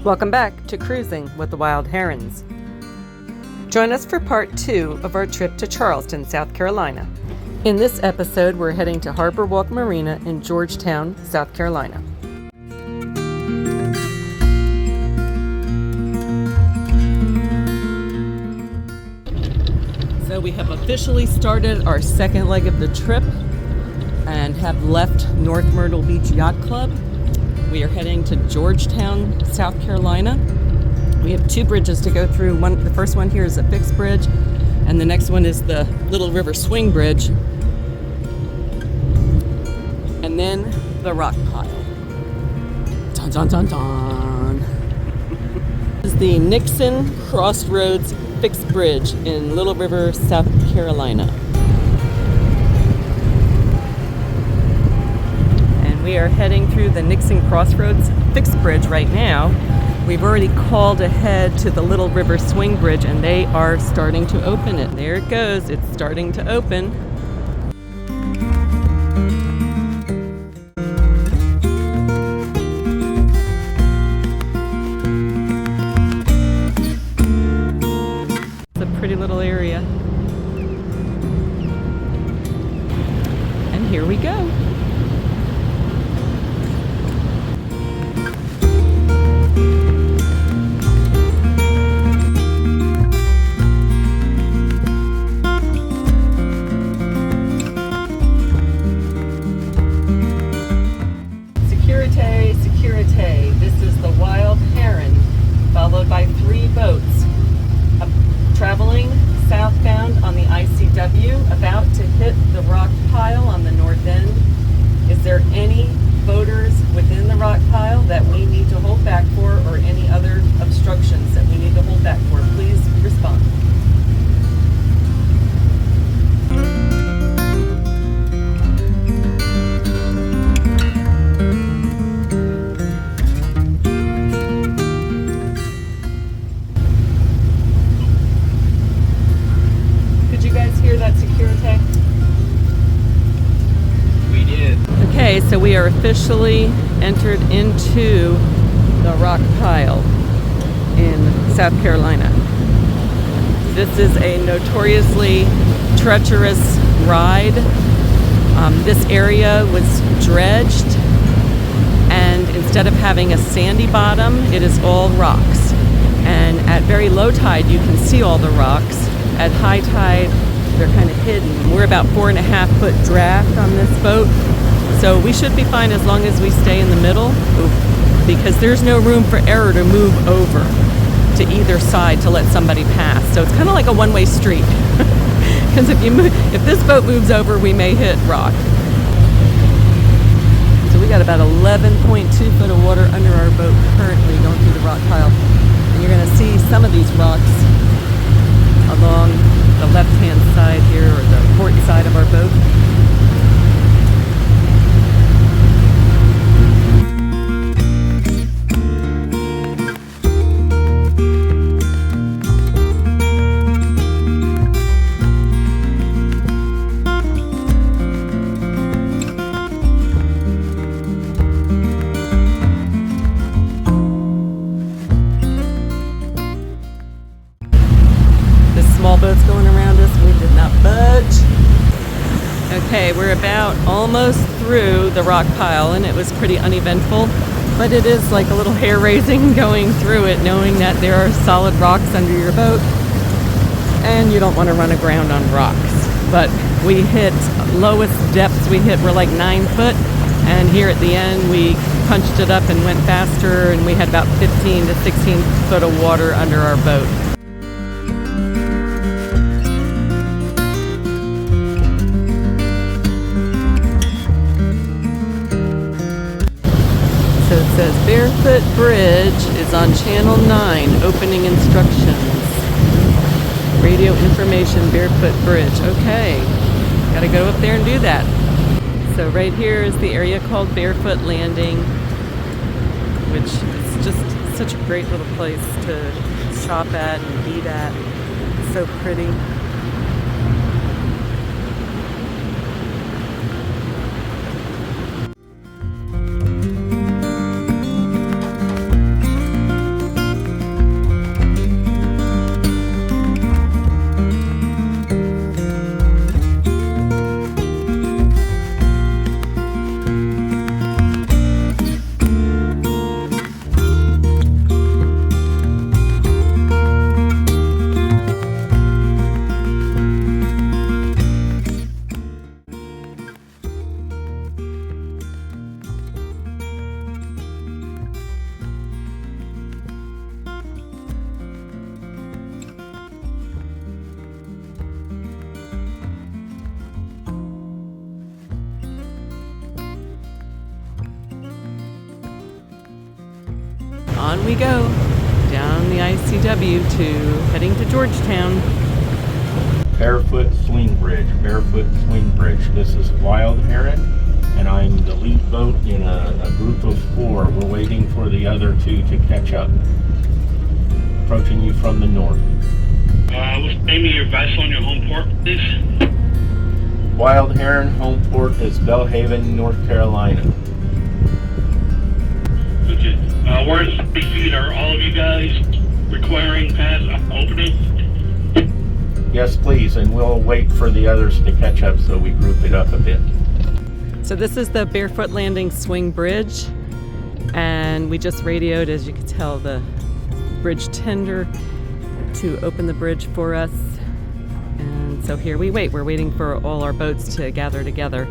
Welcome back to Cruising with the Wild Herons. Join us for part 2 of our trip to Charleston, South Carolina. In this episode, we're heading to Harbor Walk Marina in Georgetown, South Carolina. So we have officially started our second leg of the trip and have left North Myrtle Beach Yacht Club. We are heading to Georgetown, South Carolina. We have 2 bridges to go through. The first one here is a fixed bridge, and the next one is the Little River Swing Bridge. And then the rock pile. Dun dun dun dun. This is the Nixon Crossroads Fixed Bridge in Little River, South Carolina. We are heading through the Nixon Crossroads Fixed Bridge right now. We've already called ahead to the Little River Swing Bridge and they are starting to open it. There it goes, it's starting to open. It's a pretty little area. And here we go. This is the Wild Heron, followed by 3 boats traveling southbound on the ICW, about to hit the rock pile on the north end. Is there any boaters within the rock pile that we need to hold back for, or any other obstructions that we need to hold back for? Please respond. Okay, so we are officially entered into the rock pile in South Carolina. This is a notoriously treacherous ride. This area was dredged, and instead of having a sandy bottom, it is all rocks. And at very low tide, you can see all the rocks. At high tide, they're kind of hidden. We're about 4.5 foot draft on this boat. So we should be fine as long as we stay in the middle, because there's no room for error to move over to either side to let somebody pass. So it's kind of like a one-way street. Because if this boat moves over, we may hit rock. So we got about 11.2 foot of water under our boat currently going through the rock pile. And you're going to see some of these rocks along the left-hand side here, or the port side of our boat. Boats going around us, we did not budge. Okay, we're about almost through the rock pile, and it was pretty uneventful, but it is like a little hair raising going through it, knowing that there are solid rocks under your boat and you don't want to run aground on rocks. But we hit lowest depths we hit were like 9 foot, and here at the end we punched it up and went faster, and we had about 15 to 16 foot of water under our boat. So it says Barefoot Bridge is on Channel 9, opening instructions. Radio information, Barefoot Bridge. Okay, gotta go up there and do that. So right here is the area called Barefoot Landing, which is just such a great little place to shop at and eat at. It's so pretty. on we go down the ICW heading to Georgetown. Barefoot Swing Bridge, Barefoot Swing Bridge. This is Wild Heron, and I'm the lead boat in a group of 4. We're waiting for the other 2 to catch up. Approaching you from the north. What's the name of your vessel and your home port, please? Wild Heron, home port is Belhaven, North Carolina. Okay. We're in 3 feet. Are all of you guys requiring pass opening? Yes, please, and we'll wait for the others to catch up so we group it up a bit. So this is the Barefoot Landing Swing Bridge, and we just radioed, as you can tell, the bridge tender to open the bridge for us. And so here we wait. We're waiting for all our boats to gather together.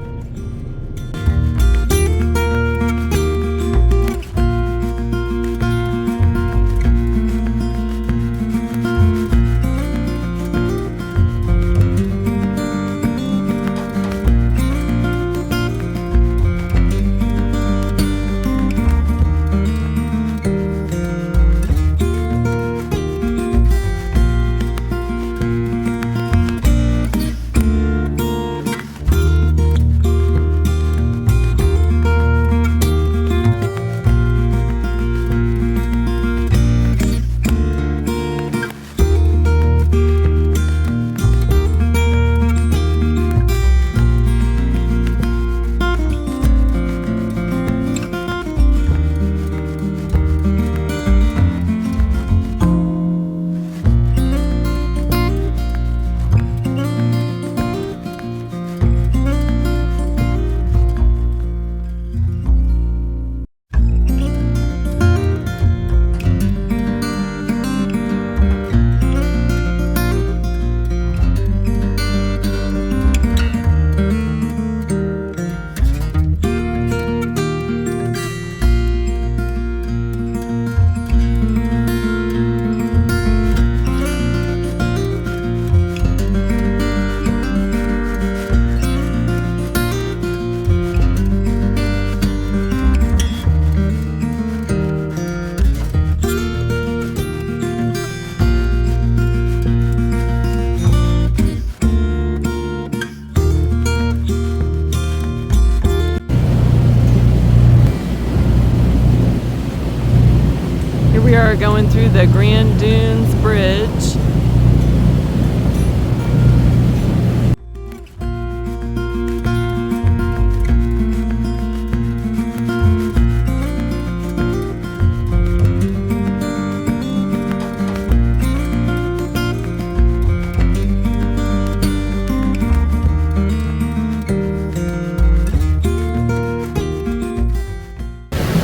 We are going through the Grand Dunes Bridge.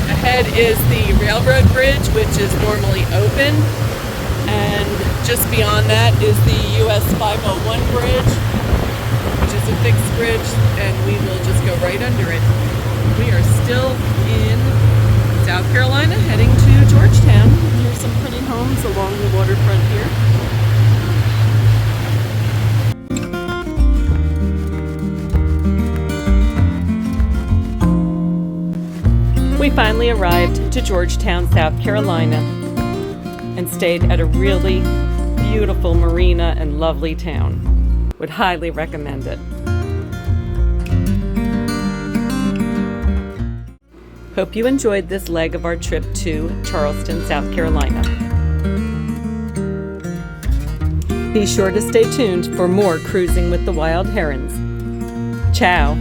Ahead is the railroad bridge, which is normally open, and just beyond that is the US 501 bridge, which is a fixed bridge, and we will just go right under it. We are still in South Carolina, heading to Georgetown. Here's some pretty homes along the waterfront here. We finally arrived to Georgetown, South Carolina, and stayed at a really beautiful marina and lovely town. Would highly recommend it. Hope you enjoyed this leg of our trip to Charleston, South Carolina. Be sure to stay tuned for more Cruising with the Wild Herons. Ciao.